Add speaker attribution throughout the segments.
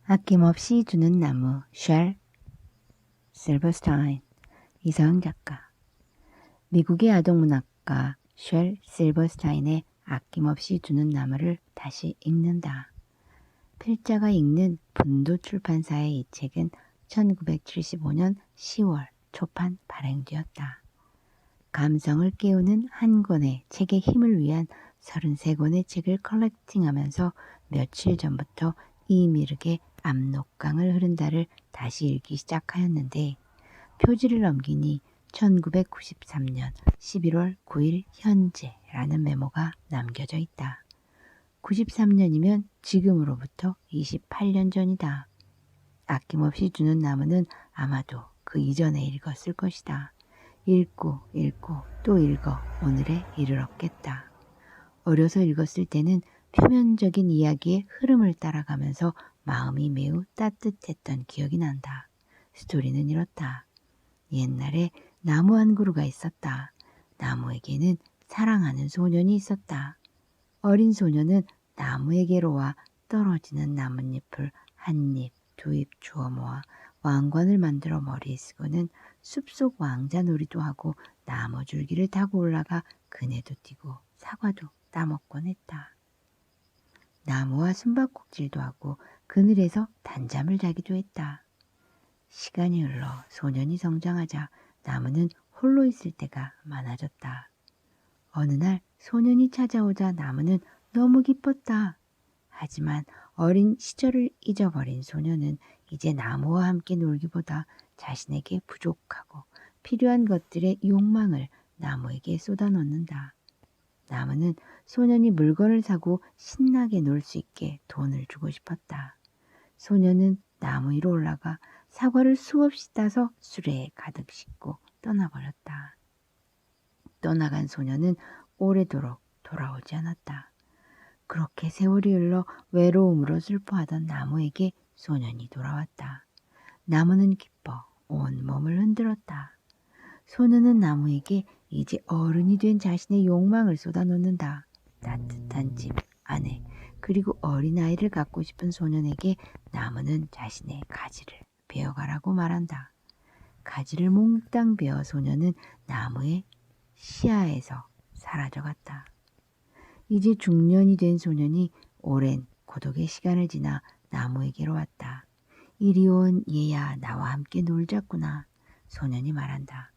Speaker 1: 아낌없이 주는 나무 쉘 실버스타인 이서영 작가. 미국의 아동문학가 쉘 실버스타인의 아낌없이 주는 나무를 다시 읽는다. 필자가 읽는 분도 출판사의 이 책은 1975년 10월 초판 발행되었다. 감성을 깨우는 한 권의 책의 힘을 위한 33권의 책을 컬렉팅하면서 며칠 전부터 이미르게 압록강을 흐른다를 다시 읽기 시작하였는데 표지를 넘기니 1993년 11월 9일 현재라는 메모가 남겨져 있다. 93년이면 지금으로부터 28년 전이다. 아낌없이 주는 나무는 아마도 그 이전에 읽었을 것이다. 읽고 또 읽어 오늘에 이르렀겠다. 어려서 읽었을 때는 표면적인 이야기의 흐름을 따라가면서 마음이 매우 따뜻했던 기억이 난다. 스토리는 이렇다. 옛날에 나무 한 그루가 있었다. 나무에게는 사랑하는 소년이 있었다. 어린 소년은 나무에게로 와 떨어지는 나뭇잎을 한 잎, 두 잎 주워 모아 왕관을 만들어 머리에 쓰고는 숲속 왕자놀이도 하고 나무 줄기를 타고 올라가 그네도 뛰고 사과도 따먹곤 했다. 나무와 숨바꼭질도 하고 그늘에서 단잠을 자기도 했다. 시간이 흘러 소년이 성장하자 나무는 홀로 있을 때가 많아졌다. 어느 날 소년이 찾아오자 나무는 너무 기뻤다. 하지만 어린 시절을 잊어버린 소년은 이제 나무와 함께 놀기보다 자신에게 부족하고 필요한 것들의 욕망을 나무에게 쏟아놓는다. 나무는 소년이 물건을 사고 신나게 놀 수 있게 돈을 주고 싶었다. 소년은 나무 위로 올라가 사과를 수없이 따서 수레에 가득 싣고 떠나버렸다. 떠나간 소년은 오래도록 돌아오지 않았다. 그렇게 세월이 흘러 외로움으로 슬퍼하던 나무에게 소년이 돌아왔다. 나무는 기뻐 온몸을 흔들었다. 소년은 나무에게 이제 어른이 된 자신의 욕망을 쏟아놓는다. 따뜻한 집, 아내, 그리고 어린아이를 갖고 싶은 소년에게 나무는 자신의 가지를 베어가라고 말한다. 가지를 몽땅 베어 소년은 나무의 시야에서 사라져갔다. 이제 중년이 된 소년이 오랜 고독의 시간을 지나 나무에게로 왔다. 이리 온 얘야, 나와 함께 놀자꾸나. 소년이 말한다.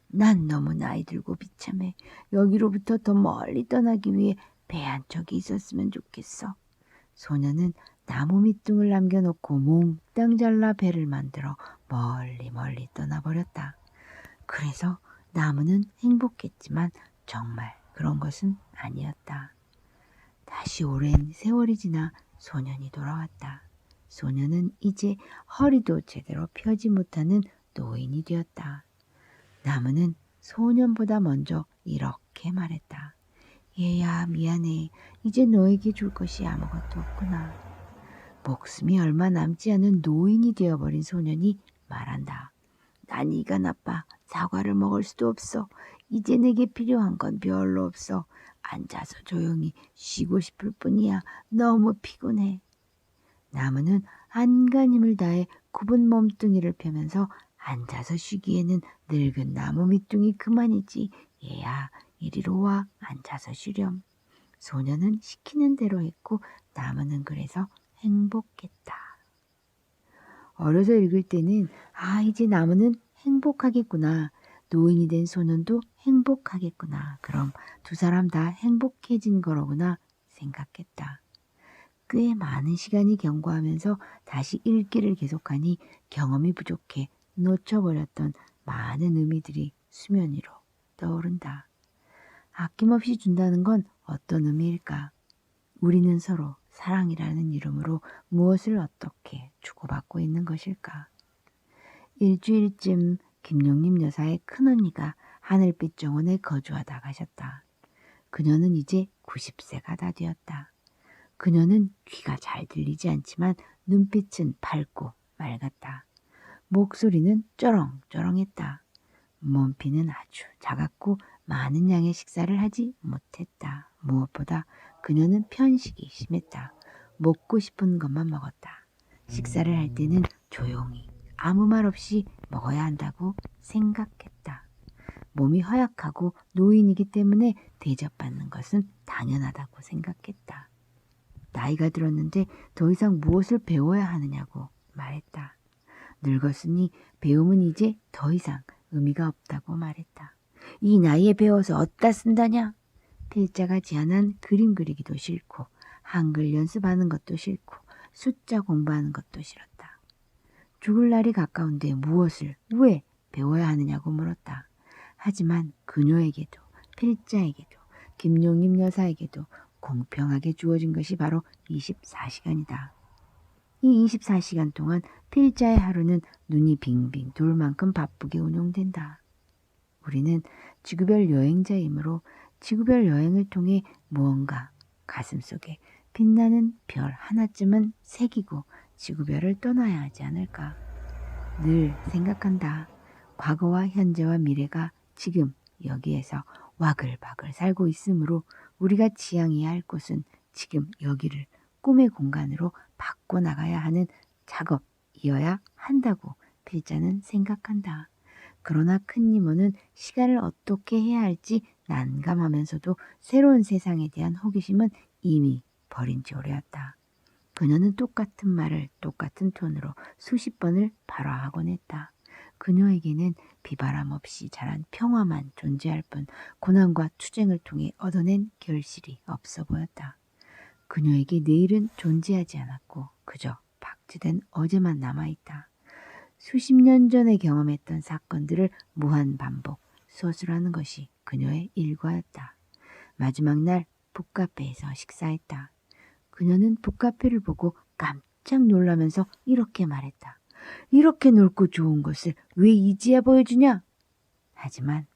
Speaker 1: 난 너무 나이 들고 비참해. 여기로부터 더 멀리 떠나기 위해 배 한 척이 있었으면 좋겠어. 소년은 나무 밑둥을 남겨놓고 몽땅 잘라 배를 만들어 멀리 떠나버렸다. 그래서 나무는 행복했지만 정말 그런 것은 아니었다. 다시 오랜 세월이 지나 소년이 돌아왔다. 소년은 이제 허리도 제대로 펴지 못하는 노인이 되었다. 나무는 소년보다 먼저 이렇게 말했다. 얘야, 미안해. 이제 너에게 줄 것이 아무것도 없구나. 목숨이 얼마 남지 않은 노인이 되어버린 소년이 말한다. 난 이가 나빠. 사과를 먹을 수도 없어. 이제 내게 필요한 건 별로 없어. 앉아서 조용히 쉬고 싶을 뿐이야. 너무 피곤해. 나무는 안간 힘을 다해 굽은 몸뚱이를 펴면서 앉아서 쉬기에는 늙은 나무 밑둥이 그만이지. 얘야, 이리로 와. 앉아서 쉬렴. 소년은 시키는 대로 했고 나무는 그래서 행복했다. 어려서 읽을 때는 이제 나무는 행복하겠구나. 노인이 된 소년도 행복하겠구나. 그럼 두 사람 다 행복해진 거로구나 생각했다. 꽤 많은 시간이 경과하면서 다시 읽기를 계속하니 경험이 부족해 놓쳐버렸던 많은 의미들이 수면 위로 떠오른다. 아낌없이 준다는 건 어떤 의미일까? 우리는 서로 사랑이라는 이름으로 무엇을 어떻게 주고받고 있는 것일까? 일주일쯤 김용림 여사의 큰언니가 하늘빛 정원에 거주하다 가셨다. 그녀는 이제 90세가 다 되었다. 그녀는 귀가 잘 들리지 않지만 눈빛은 밝고 맑았다. 목소리는 쩌렁쩌렁했다. 몸피는 아주 작았고 많은 양의 식사를 하지 못했다. 무엇보다 그녀는 편식이 심했다. 먹고 싶은 것만 먹었다. 식사를 할 때는 조용히 아무 말 없이 먹어야 한다고 생각했다. 몸이 허약하고 노인이기 때문에 대접받는 것은 당연하다고 생각했다. 나이가 들었는데 더 이상 무엇을 배워야 하느냐고 말했다. 늙었으니 배움은 이제 더 이상 의미가 없다고 말했다. 이 나이에 배워서 어디다 쓴다냐? 필자가 제안한 그림 그리기도 싫고 한글 연습하는 것도 싫고 숫자 공부하는 것도 싫었다. 죽을 날이 가까운데 무엇을 왜 배워야 하느냐고 물었다. 하지만 그녀에게도 필자에게도 김용림 여사에게도 공평하게 주어진 것이 바로 24시간이다. 이 24시간 동안 필자의 하루는 눈이 빙빙 돌 만큼 바쁘게 운용된다. 우리는 지구별 여행자이므로 지구별 여행을 통해 무언가 가슴속에 빛나는 별 하나쯤은 새기고 지구별을 떠나야 하지 않을까. 늘 생각한다. 과거와 현재와 미래가 지금 여기에서 와글와글 살고 있으므로 우리가 지향해야 할 곳은 지금 여기를 꿈의 공간으로 바꿔나가야 하는 작업이어야 한다고 필자는 생각한다. 그러나 큰 이모는 시간을 어떻게 해야 할지 난감하면서도 새로운 세상에 대한 호기심은 이미 버린 지 오래였다. 그녀는 똑같은 말을 똑같은 톤으로 수십 번을 발화하곤 했다. 그녀에게는 비바람 없이 자란 평화만 존재할 뿐 고난과 투쟁을 통해 얻어낸 결실이 없어 보였다. 그녀에게 내일은 존재하지 않았고 그저 박제된 어제만 남아있다. 수십 년 전에 경험했던 사건들을 무한 반복 서술하는 것이 그녀의 일과였다. 마지막 날 북카페에서 식사했다. 그녀는 북카페를 보고 깜짝 놀라면서 이렇게 말했다. 이렇게 넓고 좋은 것을 왜 이제야 보여주냐? 하지만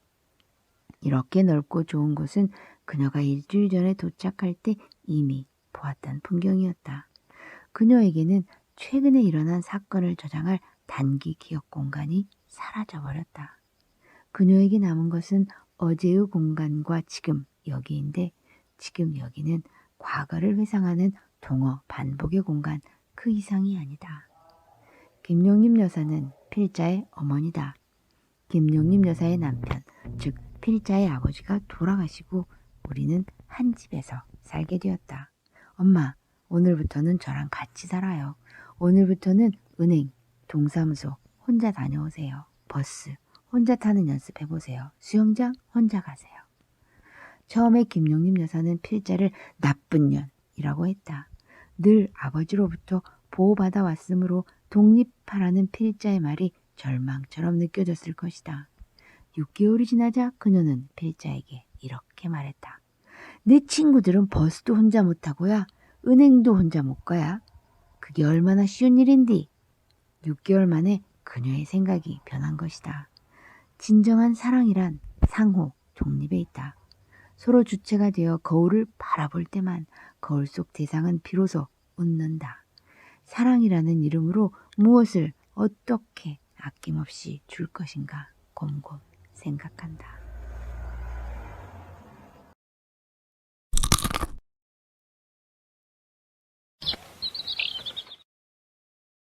Speaker 1: 이렇게 넓고 좋은 곳은 그녀가 일주일 전에 도착할 때 이미 보았던 풍경이었다. 그녀에게는 최근에 일어난 사건을 저장할 단기 기억 공간이 사라져버렸다. 그녀에게 남은 것은 어제의 공간과 지금 여기인데 지금 여기는 과거를 회상하는 동어 반복의 공간 그 이상이 아니다. 김용림 여사는 필자의 어머니다. 김용림 여사의 남편, 즉 필자의 아버지가 돌아가시고 우리는 한 집에서 살게 되었다. 엄마, 오늘부터는 저랑 같이 살아요. 오늘부터는 은행, 동사무소 혼자 다녀오세요. 버스 혼자 타는 연습해보세요. 수영장 혼자 가세요. 처음에 김용림 여사는 필자를 나쁜 년이라고 했다. 늘 아버지로부터 보호받아 왔으므로 독립하라는 필자의 말이 절망처럼 느껴졌을 것이다. 6개월이 지나자 그녀는 필자에게 이렇게 말했다. 내 친구들은 버스도 혼자 못 타고야 은행도 혼자 못 가야. 그게 얼마나 쉬운 일인디. 6개월 만에 그녀의 생각이 변한 것이다. 진정한 사랑이란 상호 독립에 있다. 서로 주체가 되어 거울을 바라볼 때만 거울 속 대상은 비로소 웃는다. 사랑이라는 이름으로 무엇을 어떻게 아낌없이 줄 것인가 곰곰 생각한다.